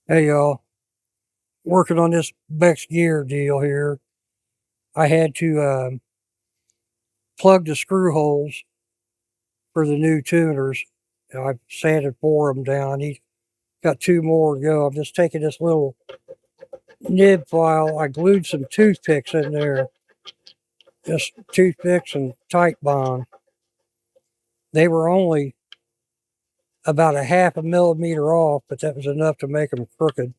Hey y'all, working on this Bex gear deal here. I had to plug the screw holes for the new tuners. I've sanded 4 of them down. I need got 2 more to go. I'm just taking this little nib file. I glued some toothpicks in there, just toothpicks and tight bond. They were only about a half a millimeter off, but that was enough to make them crooked.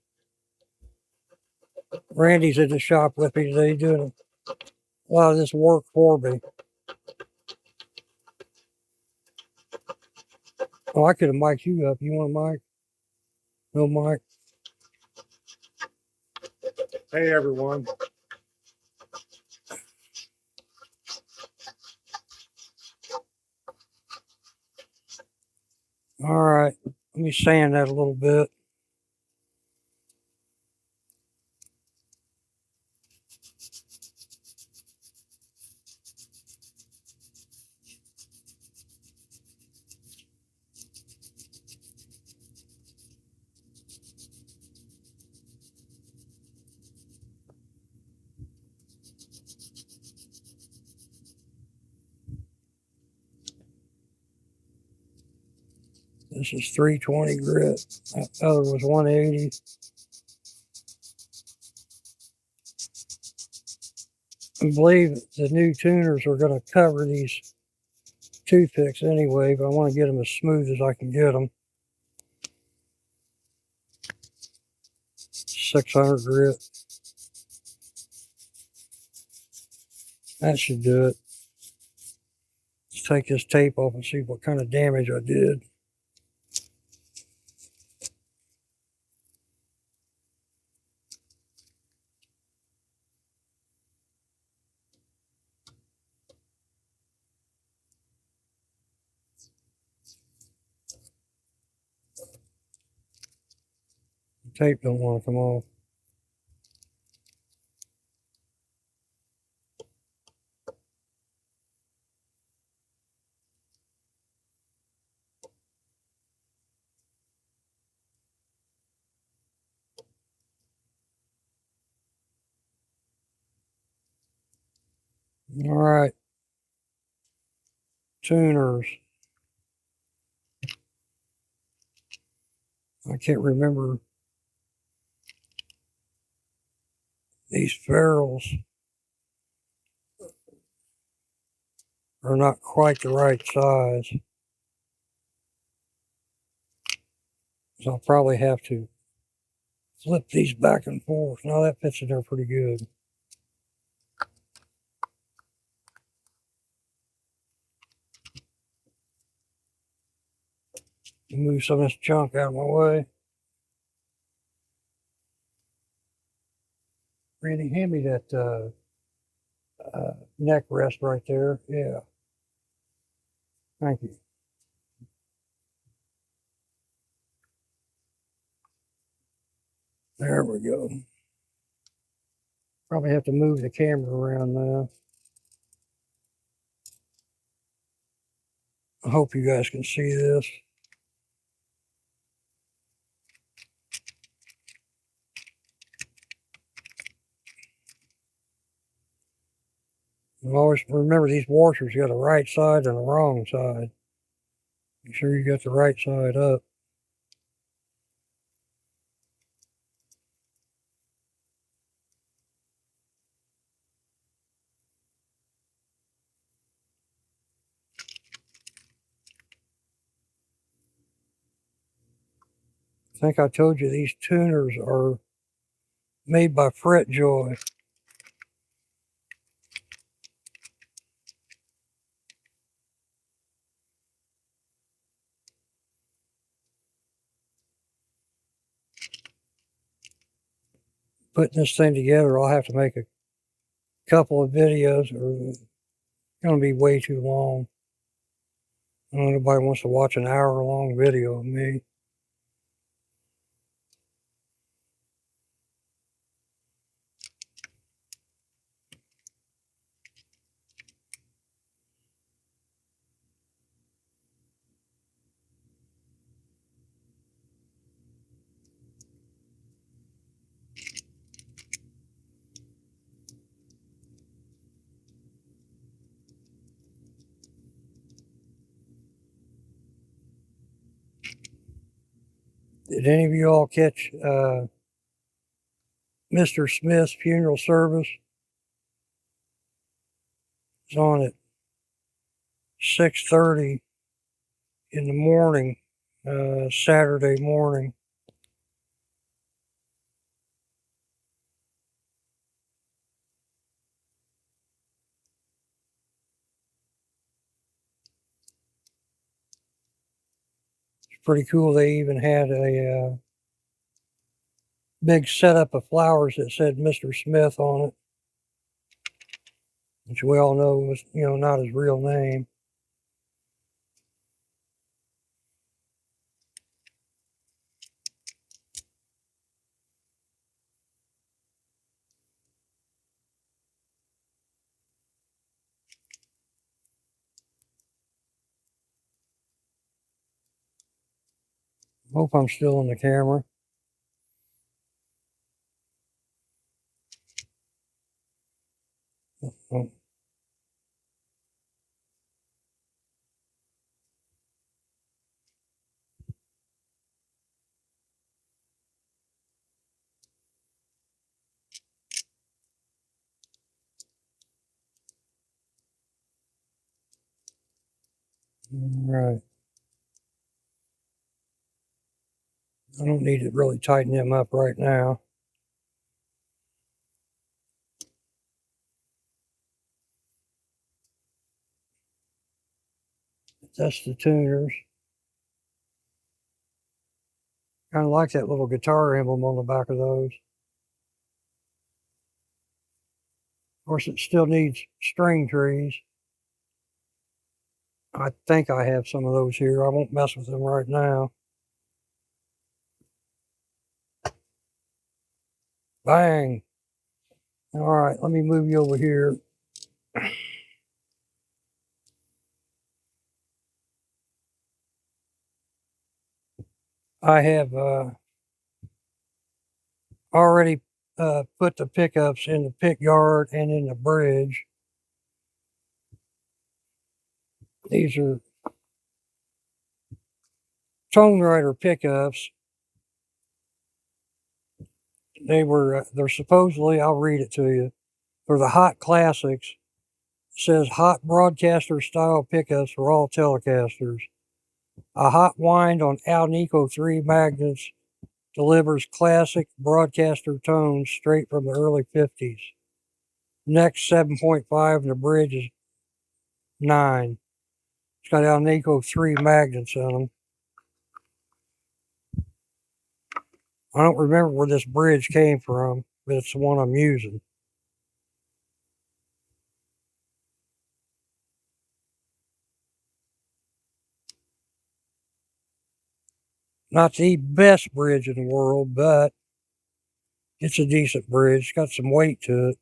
Randy's in the shop with me today doing a lot of this work for me. Oh, I could have mic'd you up. You want a mic? No mic? Hey everyone. All right. Let me sand that a little bit. This is 320 grit. That other was 180. I believe the new tuners are going to cover these toothpicks anyway, but I want to get them as smooth as I can get them. 600 grit. That should do it. Let's take this tape off and see what kind of damage I did. The tape don't want to come off. All right. Tuners. I can't remember these ferrules are not quite the right size. So I'll probably have to flip these back and forth. Now that fits in there pretty good. Move some of this junk out of my way. Randy, hand me that neck rest right there. Yeah. Thank you. There we go. Probably have to move the camera around now. I hope you guys can see this. And always remember these washers got a right side and a wrong side. Make sure you got the right side up. I think I told you these tuners are made by FretJoy. Putting this thing together, I'll have to make a couple of videos, or it's going to be way too long. I don't know if anybody wants to watch an hour-long video of me. Did any of you all catch Mr. Smith's funeral service? It's on at 6:30 in the morning, Saturday morning. It's pretty cool. They even had a big setup of flowers that said Mr. Smith on it, which we all know was, not his real name. Hope I'm still on the camera. Oh. Right. I don't need to really tighten them up right now. That's the tuners. Kind of like that little guitar emblem on the back of those. Of course, it still needs string trees. I think I have some of those here. I won't mess with them right now. Bang! All right, let me move you over here. I have already put the pickups in the pick yard and in the bridge. These are Tone Rider pickups. They're supposedly, I'll read it to you. They're the Hot Classics. It says hot broadcaster style pickups for all Telecasters. A hot wind on Alnico 3 magnets delivers classic broadcaster tones straight from the early 50s. Next 7.5 and the bridge is 9. It's got Alnico 3 magnets on them. I don't remember where this bridge came from, but it's the one I'm using. Not the best bridge in the world, but it's a decent bridge. It's got some weight to it.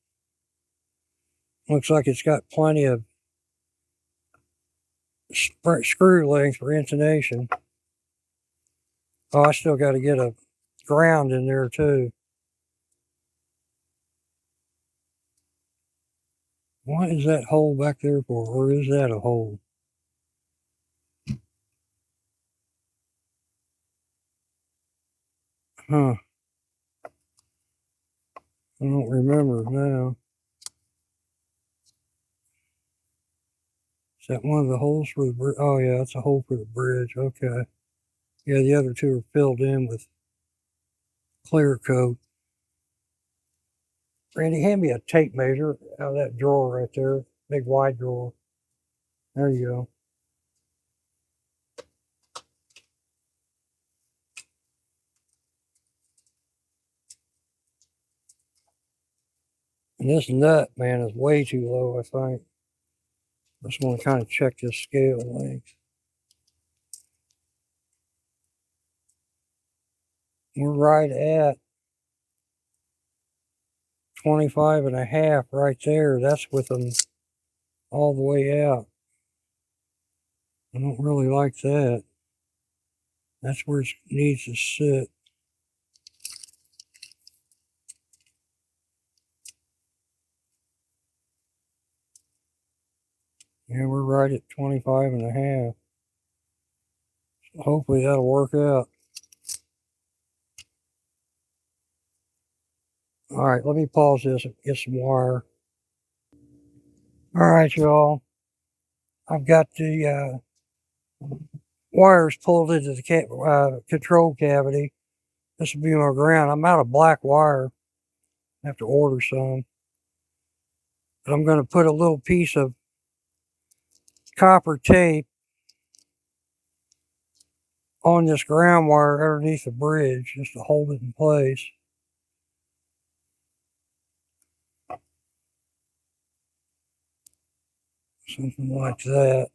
Looks like it's got plenty of screw length for intonation. Oh, I still got to get a ground in there too. What is that hole back there for? Or is that a hole? Huh. I don't remember now. Is that one of the holes for the bridge? Oh, yeah, that's a hole for the bridge. Okay. Yeah, the other two are filled in with clear coat. Randy, hand me a tape measure out of that drawer right there. Big wide drawer. There you go. And this nut, man, is way too low, I think. I just want to kind of check this scale length. We're right at 25 and a half right there. That's with them all the way out. I don't really like that. That's where it needs to sit. Yeah, we're right at 25 and a half. So hopefully that'll work out. All right, let me pause this and get some wire. All right, y'all. I've got the wires pulled into the control cavity. This will be my ground. I'm out of black wire. I have to order some. But I'm going to put a little piece of copper tape on this ground wire underneath the bridge just to hold it in place. Something like that.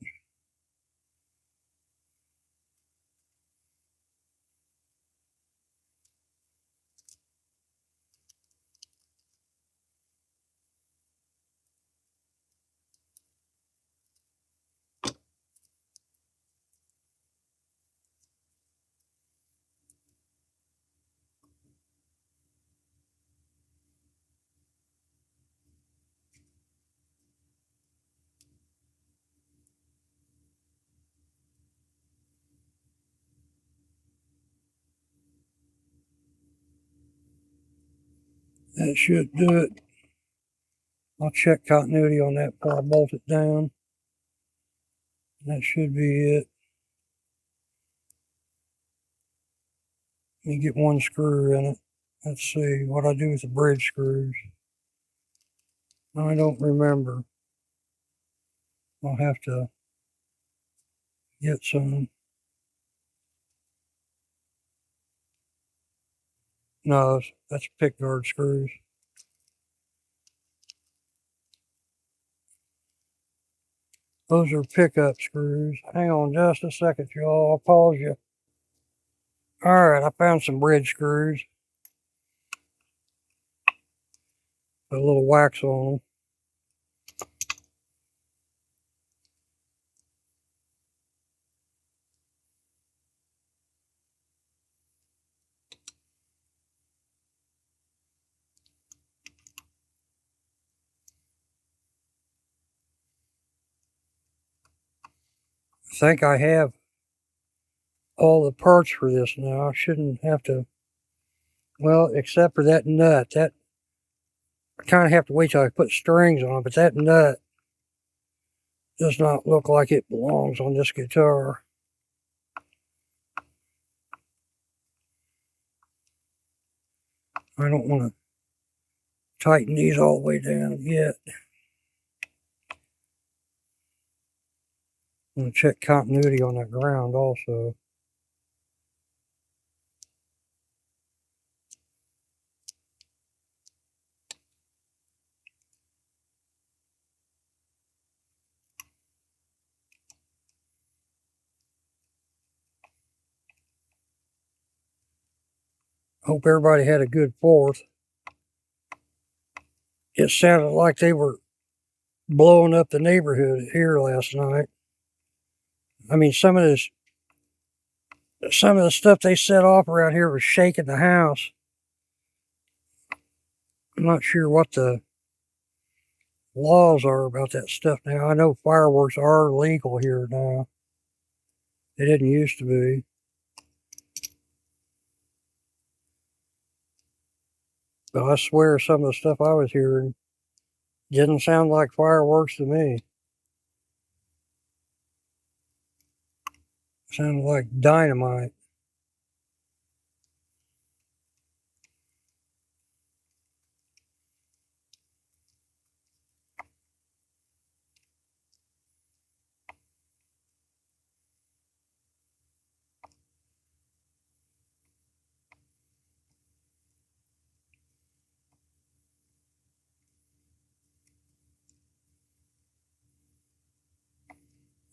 That should do it. I'll check continuity on that before I bolt it down. That should be it. Let me get one screw in it. Let's see what I do with the bridge screws. I don't remember. I'll have to get some. No, that's pick guard screws. Those are pickup screws. Hang on just a second, y'all. I'll pause you. All right, I found some bridge screws. Put a little wax on them. I think I have all the parts for this now. I shouldn't have to, well, except for that nut. That I kind of have to wait till I put strings on it, but that nut does not look like it belongs on this guitar. I don't want to tighten these all the way down yet. I'm going to check continuity on that ground also. Hope everybody had a good 4th. It sounded like they were blowing up the neighborhood here last night. I mean, some of the stuff they set off around here was shaking the house. I'm not sure what the laws are about that stuff now. I know fireworks are legal here now. They didn't used to be. But I swear some of the stuff I was hearing didn't sound like fireworks to me. It sounded like dynamite.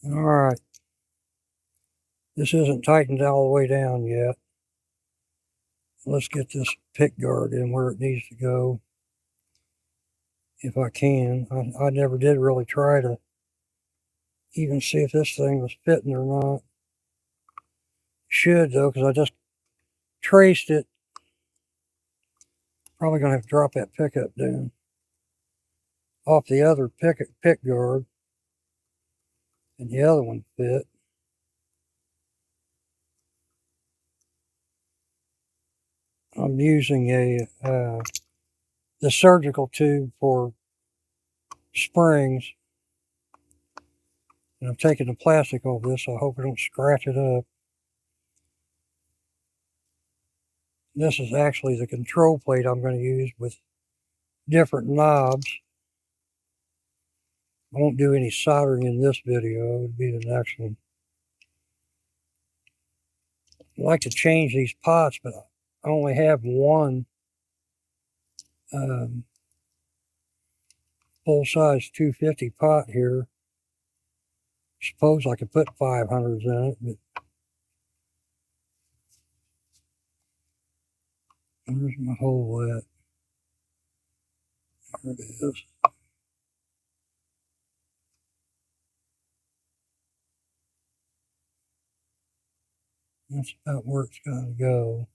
All right. This isn't tightened all the way down yet. Let's get this pick guard in where it needs to go. If I can. I never did really try to even see if this thing was fitting or not. Should though, because I just traced it. Probably going to have to drop that pickup down off the other pick guard. And the other one fit. I'm using a the surgical tube for springs. And I'm taking the plastic off this, so I hope I don't scratch it up. This is actually the control plate I'm going to use with different knobs. I won't do any soldering in this video. It would be the next one. I like to change these pots, but I only have one full-size 250 pot here. Suppose I could put 500s in it, but where's my hole at? There it is. That's about where it's going to go.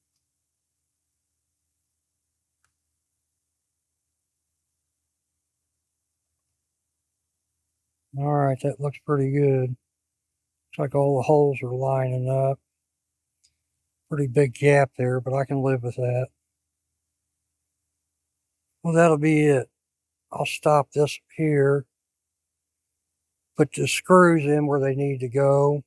All right, that looks pretty good. Looks like all the holes are lining up. Pretty big gap there, but I can live with that. Well, that'll be it. I'll stop this here. Put the screws in where they need to go.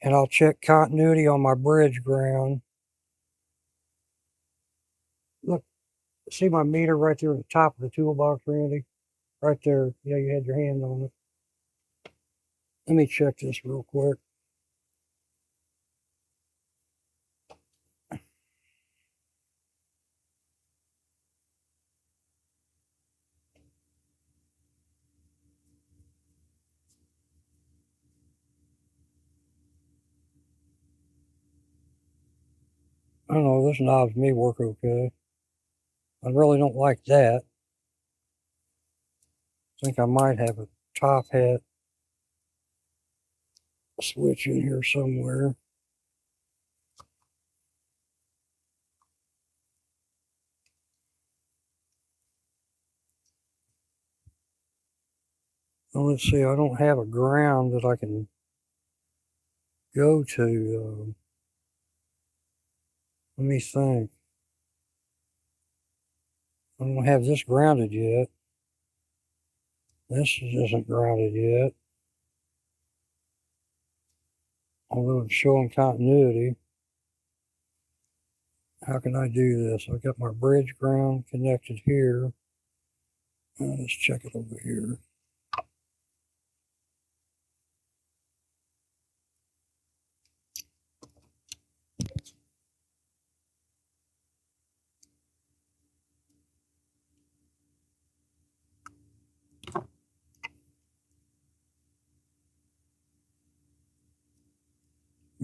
And I'll check continuity on my bridge ground. Look, see my meter right there at the top of the toolbox, Randy? Right there. Yeah, you had your hand on it. Let me check this real quick. I don't know, this knobs may work okay. I really don't like that. I think I might have a top hat switch in here somewhere. Well, let's see, I don't have a ground that I can go to. Let me think. I don't have this grounded yet. This isn't grounded yet. Although it's showing continuity. How can I do this? I've got my bridge ground connected here. Let's check it over here.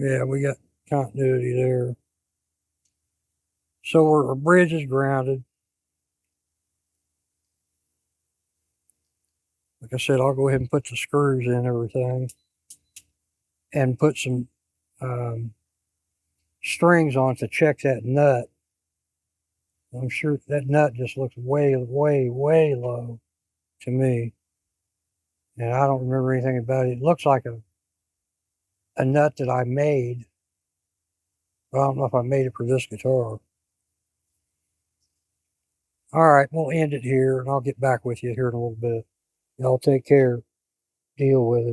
Yeah, we got continuity there. So our bridge is grounded. Like I said, I'll go ahead and put the screws in everything and put some strings on to check that nut. I'm sure that nut just looks way, way, way low to me. And I don't remember anything about it. It looks like a nut that I made, but I don't know if I made it for this guitar. All right, we'll end it here, and I'll get back with you here in a little bit. Y'all take care. Deal with it.